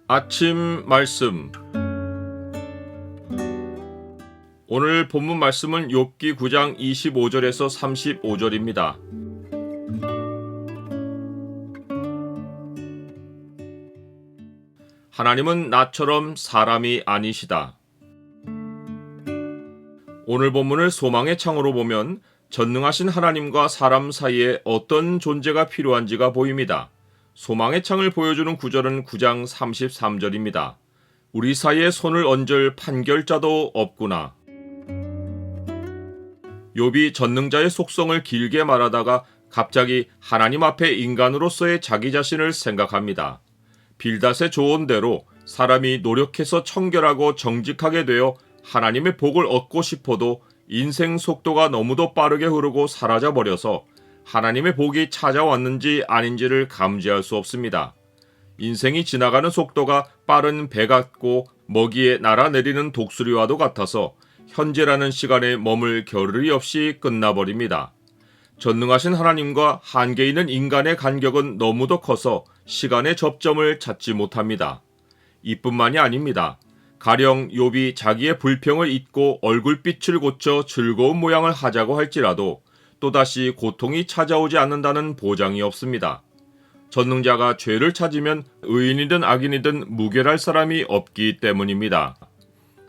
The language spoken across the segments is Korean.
아침 말씀. 오늘 본문 말씀은 욥기 9장 25절에서 35절입니다. 하나님은 나처럼 사람이 아니시다. 오늘 본문을 소망의 창으로 보면 전능하신 하나님과 사람 사이에 어떤 존재가 필요한지가 보입니다. 소망의 창을 보여주는 구절은 9장 33절입니다. 우리 사이에 손을 얹을 판결자도 없구나. 욥이 전능자의 속성을 길게 말하다가 갑자기 하나님 앞에 인간으로서의 자기 자신을 생각합니다. 빌닷의 조언대로 사람이 노력해서 청결하고 정직하게 되어 하나님의 복을 얻고 싶어도 인생 속도가 너무도 빠르게 흐르고 사라져버려서 하나님의 복이 찾아왔는지 아닌지를 감지할 수 없습니다. 인생이 지나가는 속도가 빠른 배 같고 먹이에 날아내리는 독수리와도 같아서 현재라는 시간에 머물 겨를이 없이 끝나버립니다. 전능하신 하나님과 한계 있는 인간의 간격은 너무도 커서 시간의 접점을 찾지 못합니다. 이뿐만이 아닙니다. 가령 욥이 자기의 불평을 잊고 얼굴빛을 고쳐 즐거운 모양을 하자고 할지라도 또다시 고통이 찾아오지 않는다는 보장이 없습니다. 전능자가 죄를 찾으면 의인이든 악인이든 무결할 사람이 없기 때문입니다.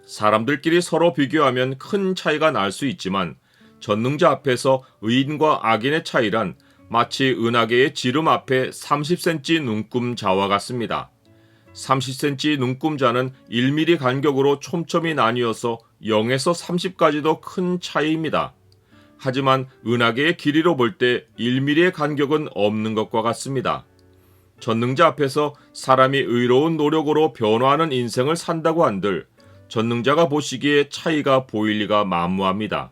사람들끼리 서로 비교하면 큰 차이가 날 수 있지만 전능자 앞에서 의인과 악인의 차이란 마치 은하계의 지름 앞에 30cm 눈금자와 같습니다. 30cm 눈금자는 1mm 간격으로 촘촘히 나뉘어서 0에서 30까지도 큰 차이입니다. 하지만 은하계의 길이로 볼 때 1mm의 간격은 없는 것과 같습니다. 전능자 앞에서 사람이 의로운 노력으로 변화하는 인생을 산다고 한들 전능자가 보시기에 차이가 보일 리가 만무합니다.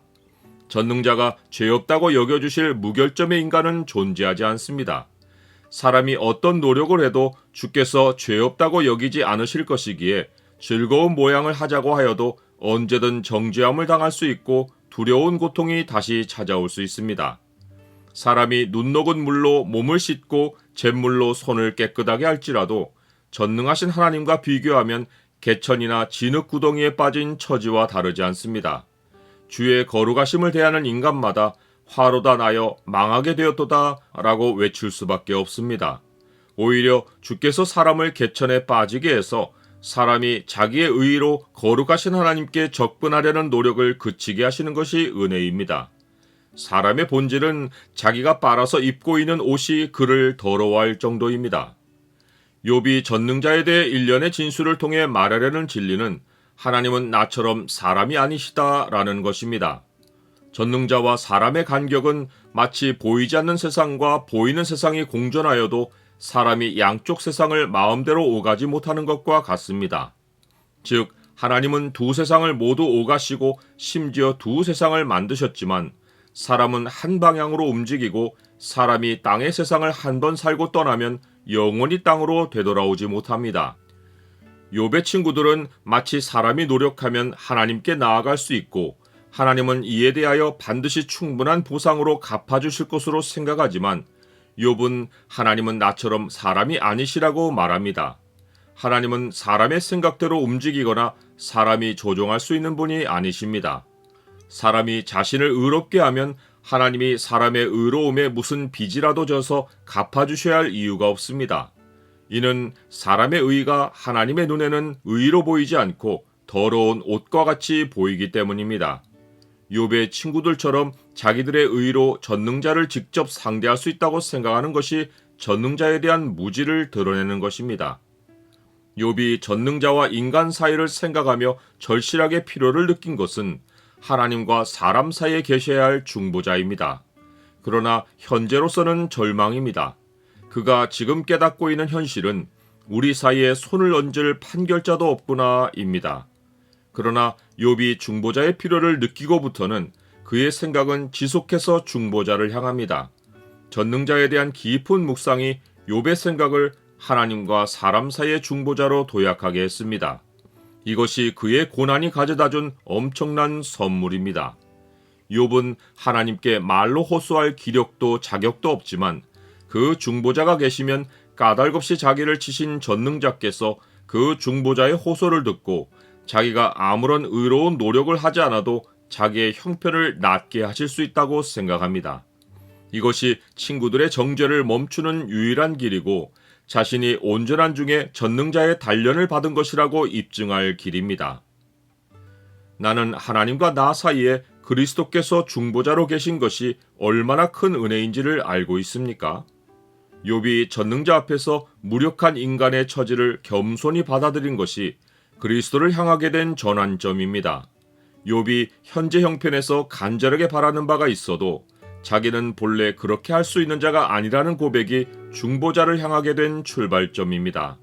전능자가 죄 없다고 여겨주실 무결점의 인간은 존재하지 않습니다. 사람이 어떤 노력을 해도 주께서 죄 없다고 여기지 않으실 것이기에 즐거운 모양을 하자고 하여도 언제든 정죄함을 당할 수 있고 두려운 고통이 다시 찾아올 수 있습니다. 사람이 눈 녹은 물로 몸을 씻고 잿물로 손을 깨끗하게 할지라도 전능하신 하나님과 비교하면 개천이나 진흙 구덩이에 빠진 처지와 다르지 않습니다. 주의 거룩하심을 대하는 인간마다 화로다 나여 망하게 되었도다 라고 외칠 수밖에 없습니다. 오히려 주께서 사람을 개천에 빠지게 해서 사람이 자기의 의의로 거룩하신 하나님께 접근하려는 노력을 그치게 하시는 것이 은혜입니다. 사람의 본질은 자기가 빨아서 입고 있는 옷이 그를 더러워할 정도입니다. 욥이 전능자에 대해 일련의 진술을 통해 말하려는 진리는 하나님은 나처럼 사람이 아니시다라는 것입니다. 전능자와 사람의 간격은 마치 보이지 않는 세상과 보이는 세상이 공존하여도 사람이 양쪽 세상을 마음대로 오가지 못하는 것과 같습니다. 즉, 하나님은 두 세상을 모두 오가시고 심지어 두 세상을 만드셨지만 사람은 한 방향으로 움직이고 사람이 땅의 세상을 한 번 살고 떠나면 영원히 땅으로 되돌아오지 못합니다. 욥의 친구들은 마치 사람이 노력하면 하나님께 나아갈 수 있고 하나님은 이에 대하여 반드시 충분한 보상으로 갚아주실 것으로 생각하지만 욥은 하나님은 나처럼 사람이 아니시라고 말합니다. 하나님은 사람의 생각대로 움직이거나 사람이 조종할 수 있는 분이 아니십니다. 사람이 자신을 의롭게 하면 하나님이 사람의 의로움에 무슨 빚이라도 져서 갚아주셔야 할 이유가 없습니다. 이는 사람의 의가 하나님의 눈에는 의로 보이지 않고 더러운 옷과 같이 보이기 때문입니다. 욥의 친구들처럼 자기들의 의로 전능자를 직접 상대할 수 있다고 생각하는 것이 전능자에 대한 무지를 드러내는 것입니다. 욥이 전능자와 인간 사이를 생각하며 절실하게 필요를 느낀 것은 하나님과 사람 사이에 계셔야 할 중보자입니다. 그러나 현재로서는 절망입니다. 그가 지금 깨닫고 있는 현실은 우리 사이에 손을 얹을 판결자도 없구나입니다. 그러나 욥이 중보자의 필요를 느끼고부터는 그의 생각은 지속해서 중보자를 향합니다. 전능자에 대한 깊은 묵상이 욥의 생각을 하나님과 사람 사이의 중보자로 도약하게 했습니다. 이것이 그의 고난이 가져다준 엄청난 선물입니다. 욥은 하나님께 말로 호소할 기력도 자격도 없지만 그 중보자가 계시면 까닭없이 자기를 치신 전능자께서 그 중보자의 호소를 듣고 자기가 아무런 의로운 노력을 하지 않아도 자기의 형편을 낫게 하실 수 있다고 생각합니다. 이것이 친구들의 정죄를 멈추는 유일한 길이고 자신이 온전한 중에 전능자의 단련을 받은 것이라고 입증할 길입니다. 나는 하나님과 나 사이에 그리스도께서 중보자로 계신 것이 얼마나 큰 은혜인지를 알고 있습니까? 욥이 전능자 앞에서 무력한 인간의 처지를 겸손히 받아들인 것이 그리스도를 향하게 된 전환점입니다. 욥이 현재 형편에서 간절하게 바라는 바가 있어도 자기는 본래 그렇게 할 수 있는 자가 아니라는 고백이 중보자를 향하게 된 출발점입니다.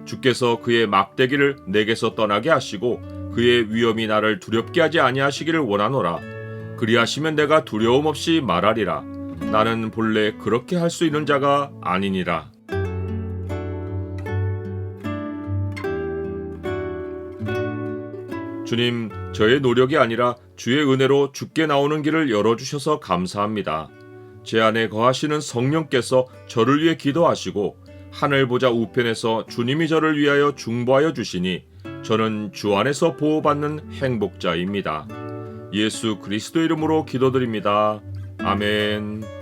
주께서 그의 막대기를 내게서 떠나게 하시고 그의 위엄이 나를 두렵게 하지 아니하시기를 원하노라. 그리하시면 내가 두려움 없이 말하리라. 나는 본래 그렇게 할 수 있는 자가 아니니라. 주님, 저의 노력이 아니라 주의 은혜로 주께 나오는 길을 열어주셔서 감사합니다. 제 안에 거하시는 성령께서 저를 위해 기도하시고 하늘 보좌 우편에서 주님이 저를 위하여 중보하여 주시니 저는 주 안에서 보호받는 행복자입니다. 예수 그리스도 이름으로 기도드립니다. 아멘.